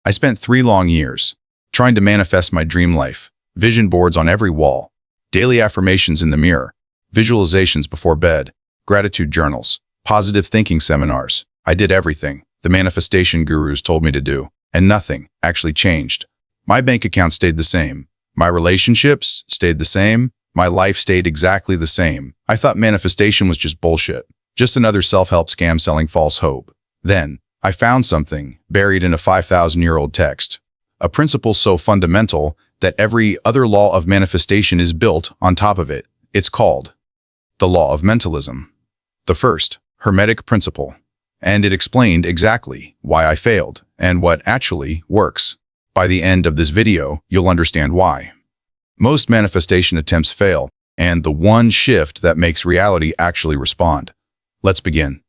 I spent 3 long years trying to manifest my dream life, vision boards on every wall, daily affirmations in the mirror, visualizations before bed, gratitude journals, positive thinking seminars. I did everything the manifestation gurus told me to do, and nothing actually changed. My bank account stayed the same. My relationships stayed the same. My life stayed exactly the same. I thought manifestation was just bullshit, just another self-help scam selling false hope. Then, I found something buried in a 5,000-year-old text, a principle so fundamental that every other law of manifestation is built on top of it. It's called the law of mentalism, the first Hermetic principle, and it explained exactly why I failed and what actually works. By the end of this video, you'll understand why. Most manifestation attempts fail, and the one shift that makes reality actually respond. Let's begin.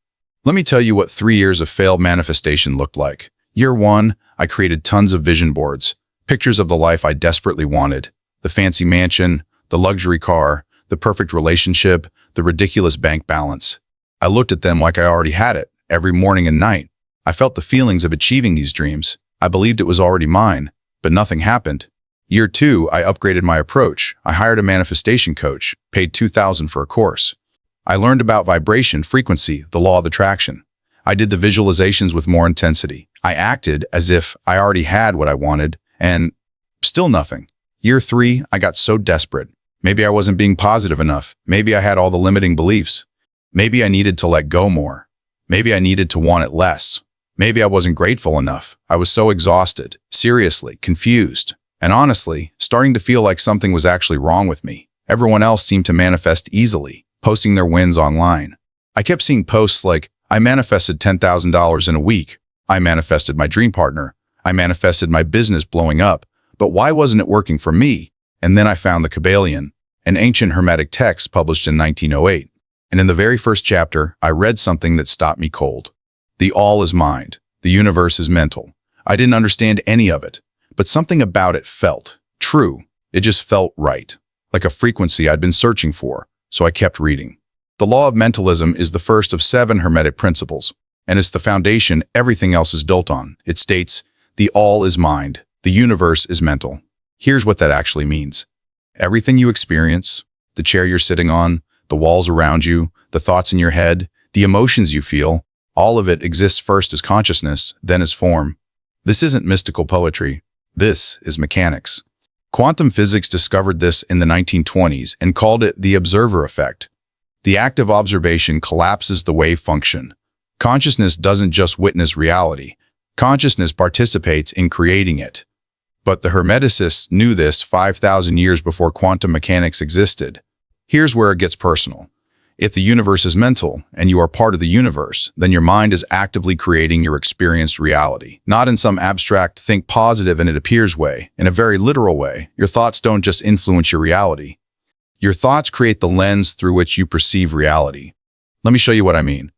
Let me tell you what 3 years of failed manifestation looked like. Year 1, I created tons of vision boards, pictures of the life I desperately wanted, the fancy mansion, the luxury car, the perfect relationship, the ridiculous bank balance. I looked at them like I already had it, every morning and night. I felt the feelings of achieving these dreams. I believed it was already mine, but nothing happened. Year 2, I upgraded my approach. I hired a manifestation coach, paid $2,000 for a course. I learned about vibration, frequency, the law of attraction. I did the visualizations with more intensity. I acted as if I already had what I wanted, and still nothing. Year 3, I got so desperate. Maybe I wasn't being positive enough. Maybe I had all the limiting beliefs. Maybe I needed to let go more. Maybe I needed to want it less. Maybe I wasn't grateful enough. I was so exhausted, seriously, confused, and honestly, starting to feel like something was actually wrong with me. Everyone else seemed to manifest easily, posting their wins online. I kept seeing posts like, I manifested $10,000 in a week. I manifested my dream partner. I manifested my business blowing up. But why wasn't it working for me? And then I found the Kabbalion, an ancient Hermetic text published in 1908. And in the very first chapter, I read something that stopped me cold. The all is mind. The universe is mental. I didn't understand any of it, but something about it felt true. It just felt right, like a frequency I'd been searching for. So I kept reading. The law of mentalism is the first of 7 Hermetic principles, and it's the foundation everything else is built on. It states, the all is mind, the universe is mental. Here's what that actually means. Everything you experience, the chair you're sitting on, the walls around you, the thoughts in your head, the emotions you feel, all of it exists first as consciousness, then as form. This isn't mystical poetry. This is mechanics. Quantum physics discovered this in the 1920s and called it the observer effect. The act of observation collapses the wave function. Consciousness doesn't just witness reality. Consciousness participates in creating it. But the Hermeticists knew this 5,000 years before quantum mechanics existed. Here's where it gets personal. If the universe is mental and you are part of the universe, then your mind is actively creating your experienced reality. Not in some abstract think positive and it appears way, in a very literal way. Your thoughts don't just influence your reality. Your thoughts create the lens through which you perceive reality. Let me show you what I mean.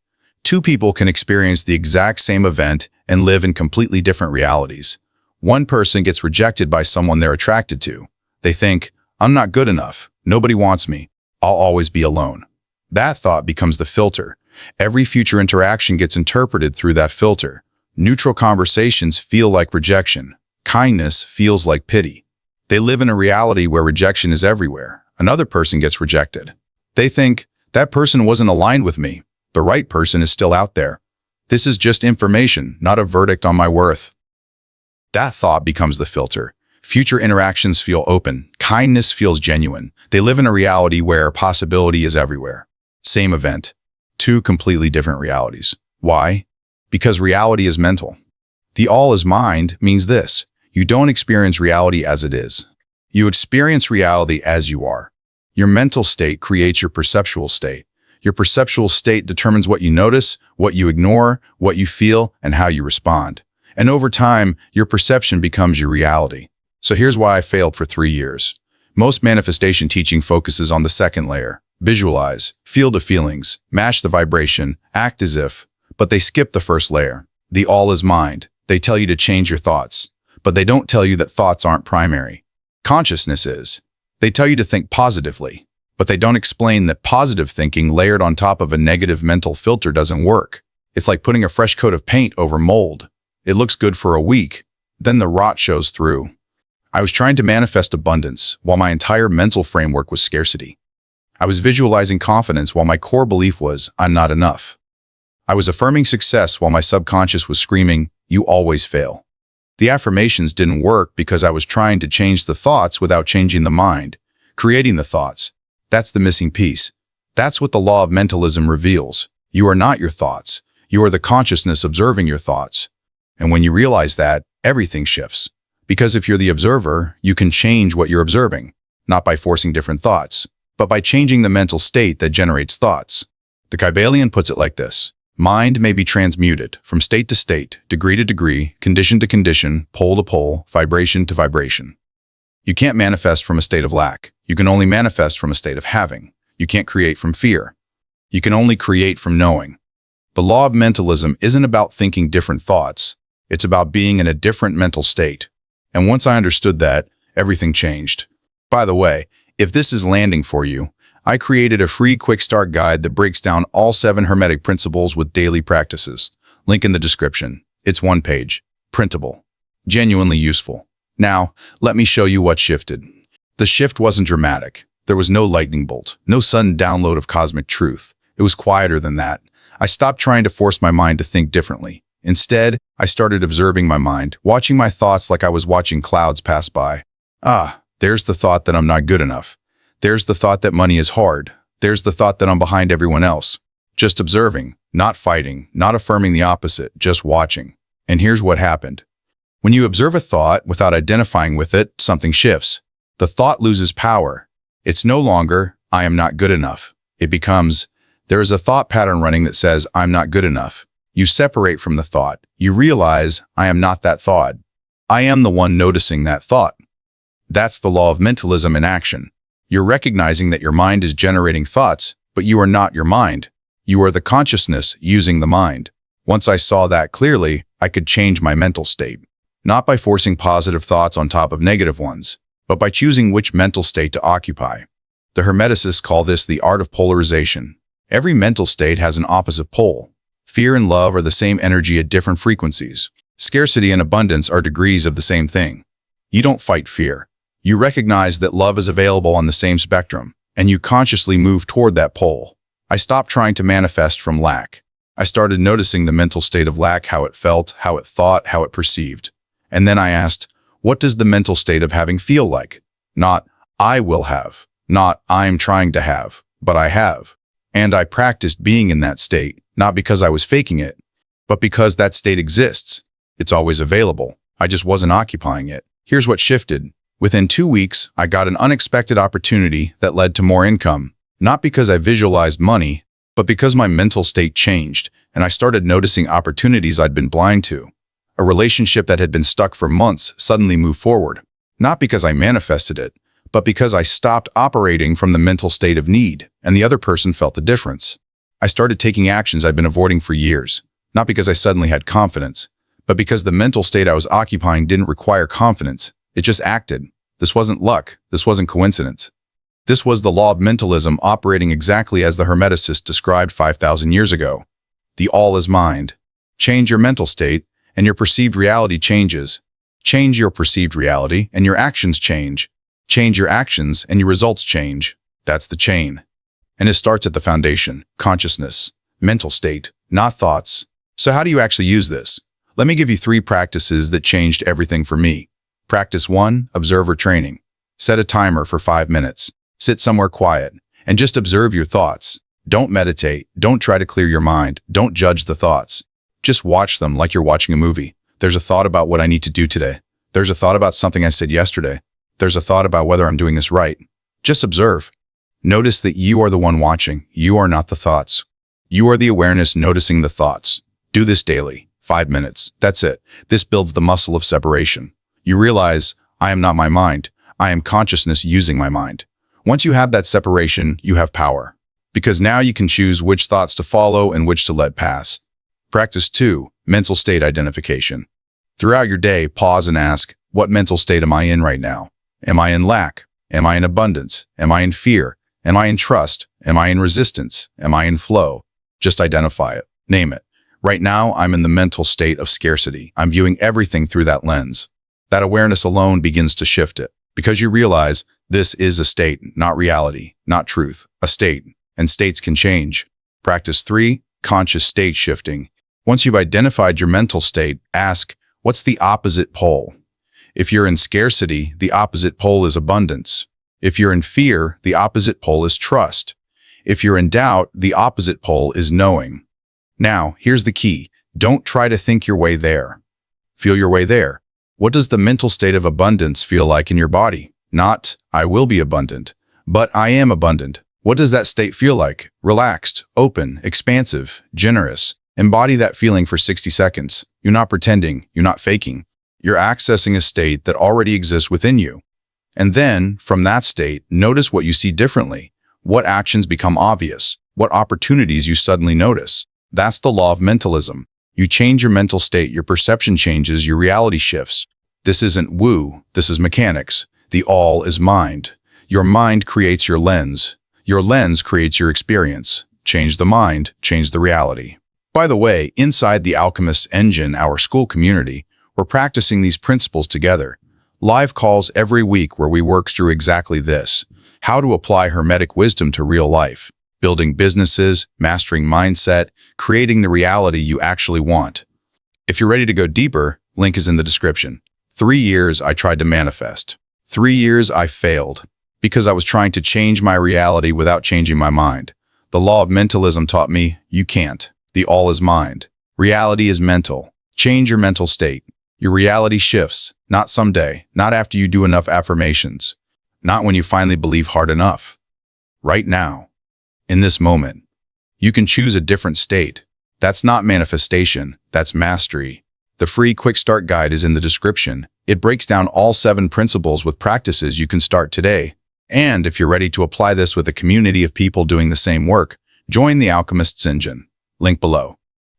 2 people can experience the exact same event and live in completely different realities. One person gets rejected by someone they're attracted to. They think, I'm not good enough. Nobody wants me. I'll always be alone. That thought becomes the filter. Every future interaction gets interpreted through that filter. Neutral conversations feel like rejection. Kindness feels like pity. They live in a reality where rejection is everywhere. Another person gets rejected. They think, that person wasn't aligned with me. The right person is still out there. This is just information, not a verdict on my worth. That thought becomes the filter. Future interactions feel open. Kindness feels genuine. They live in a reality where possibility is everywhere. Same event. 2 completely different realities. Why? Because reality is mental. The all is mind means this. You don't experience reality as it is. You experience reality as you are. Your mental state creates your perceptual state. Your perceptual state determines what you notice, what you ignore, what you feel, and how you respond. And over time, your perception becomes your reality. So here's why I failed for 3 years. Most manifestation teaching focuses on the second layer. Visualize, feel the feelings, match the vibration, act as if, but they skip the first layer. The all is mind. They tell you to change your thoughts, but they don't tell you that thoughts aren't primary. Consciousness is. They tell you to think positively, but they don't explain that positive thinking layered on top of a negative mental filter doesn't work. It's like putting a fresh coat of paint over mold. It looks good for a week, Then the rot shows through. I was trying to manifest abundance while my entire mental framework was scarcity. I was visualizing confidence while my core belief was, I'm not enough. I was affirming success while my subconscious was screaming, you always fail. The affirmations didn't work because I was trying to change the thoughts without changing the mind, creating the thoughts. That's the missing piece. That's what the law of mentalism reveals. You are not your thoughts. You are the consciousness observing your thoughts. And when you realize that, everything shifts. Because if you're the observer, you can change what you're observing, not by forcing different thoughts, but by changing the mental state that generates thoughts. The Kybalion puts it like this. Mind may be transmuted from state to state, degree to degree, condition to condition, pole to pole, vibration to vibration. You can't manifest from a state of lack. You can only manifest from a state of having. You can't create from fear. You can only create from knowing. The law of mentalism isn't about thinking different thoughts. It's about being in a different mental state. And once I understood that, everything changed. By the way, if this is landing for you, I created a free quick start guide that breaks down all 7 Hermetic principles with daily practices. Link in the description. It's 1 page, printable, genuinely useful. Now, let me show you what shifted. The shift wasn't dramatic. There was no lightning bolt, no sudden download of cosmic truth. It was quieter than that. I stopped trying to force my mind to think differently. Instead, I started observing my mind, watching my thoughts like I was watching clouds pass by. There's the thought that I'm not good enough. There's the thought that money is hard. There's the thought that I'm behind everyone else. Just observing, not fighting, not affirming the opposite, just watching. And here's what happened. When you observe a thought without identifying with it, something shifts. The thought loses power. It's no longer, I am not good enough. It becomes, there is a thought pattern running that says, I'm not good enough. You separate from the thought. You realize, I am not that thought. I am the one noticing that thought. That's the law of mentalism in action. You're recognizing that your mind is generating thoughts, but you are not your mind. You are the consciousness using the mind. Once I saw that clearly, I could change my mental state. Not by forcing positive thoughts on top of negative ones, but by choosing which mental state to occupy. The Hermeticists call this the art of polarization. Every mental state has an opposite pole. Fear and love are the same energy at different frequencies. Scarcity and abundance are degrees of the same thing. You don't fight fear. You recognize that love is available on the same spectrum, and you consciously move toward that pole. I stopped trying to manifest from lack. I started noticing the mental state of lack, how it felt, how it thought, how it perceived. And then I asked, what does the mental state of having feel like? Not, I will have. Not, I'm trying to have. But I have. And I practiced being in that state, not because I was faking it, but because that state exists. It's always available. I just wasn't occupying it. Here's what shifted. Within 2 weeks, I got an unexpected opportunity that led to more income. Not because I visualized money, but because my mental state changed, and I started noticing opportunities I'd been blind to. A relationship that had been stuck for months suddenly moved forward. Not because I manifested it, but because I stopped operating from the mental state of need, and the other person felt the difference. I started taking actions I'd been avoiding for years, not because I suddenly had confidence, but because the mental state I was occupying didn't require confidence. It just acted. This wasn't luck. This wasn't coincidence. This was the law of mentalism operating exactly as the Hermeticists described 5,000 years ago. The all is mind. Change your mental state, and your perceived reality changes. Change your perceived reality, and your actions change. Change your actions, and your results change. That's the chain. And it starts at the foundation, consciousness, mental state, not thoughts. So how do you actually use this? Let me give you 3 practices that changed everything for me. Practice 1, observer training. Set a timer for 5 minutes. Sit somewhere quiet and just observe your thoughts. Don't meditate. Don't try to clear your mind. Don't judge the thoughts. Just watch them like you're watching a movie. There's a thought about what I need to do today. There's a thought about something I said yesterday. There's a thought about whether I'm doing this right. Just observe. Notice that you are the one watching. You are not the thoughts. You are the awareness noticing the thoughts. Do this daily. 5 minutes. That's it. This builds the muscle of separation. You realize, I am not my mind. I am consciousness using my mind. Once you have that separation, you have power. Because now you can choose which thoughts to follow and which to let pass. Practice 2, mental state identification. Throughout your day, pause and ask, what mental state am I in right now? Am I in lack? Am I in abundance? Am I in fear? Am I in trust? Am I in resistance? Am I in flow? Just identify it. Name it. Right now, I'm in the mental state of scarcity. I'm viewing everything through that lens. That awareness alone begins to shift it, because you realize this is a state, not reality, not truth, a state, and states can change. Practice 3, conscious state shifting. Once you've identified your mental state, ask, what's the opposite pole? If you're in scarcity, the opposite pole is abundance. If you're in fear, the opposite pole is trust. If you're in doubt, the opposite pole is knowing. Now, here's the key. Don't try to think your way there. Feel your way there. What does the mental state of abundance feel like in your body? Not, I will be abundant, but I am abundant. What does that state feel like? Relaxed, open, expansive, generous. Embody that feeling for 60 seconds. You're not pretending, you're not faking. You're accessing a state that already exists within you. And then, from that state, notice what you see differently. What actions become obvious? What opportunities you suddenly notice? That's the law of mentalism. You change your mental state, your perception changes, your reality shifts. This isn't woo, this is mechanics. The all is mind. Your mind creates your lens. Your lens creates your experience. Change the mind, change the reality. By the way, inside the Alchemist engine, our Skool community, we're practicing these principles together. Live calls every week where we work through exactly this. How to apply Hermetic wisdom to real life. Building businesses, mastering mindset, creating the reality you actually want. If you're ready to go deeper, link is in the description. 3 years I tried to manifest. 3 years I failed because I was trying to change my reality without changing my mind. The law of mentalism taught me you can't. The all is mind. Reality is mental. Change your mental state. Your reality shifts, not someday, not after you do enough affirmations, not when you finally believe hard enough. Right now, in this moment, you can choose a different state. That's not manifestation, that's mastery. The free Quick Start Guide is in the description. It breaks down all 7 principles with practices you can start today. And if you're ready to apply this with a community of people doing the same work, join the Alchemist's engine. Link below.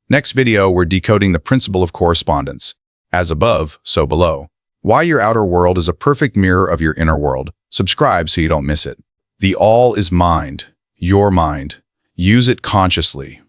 Next video, we're decoding the principle of correspondence. As above, so below. Why your outer world is a perfect mirror of your inner world. Subscribe so you don't miss it. The all is mind. Your mind. Use it consciously.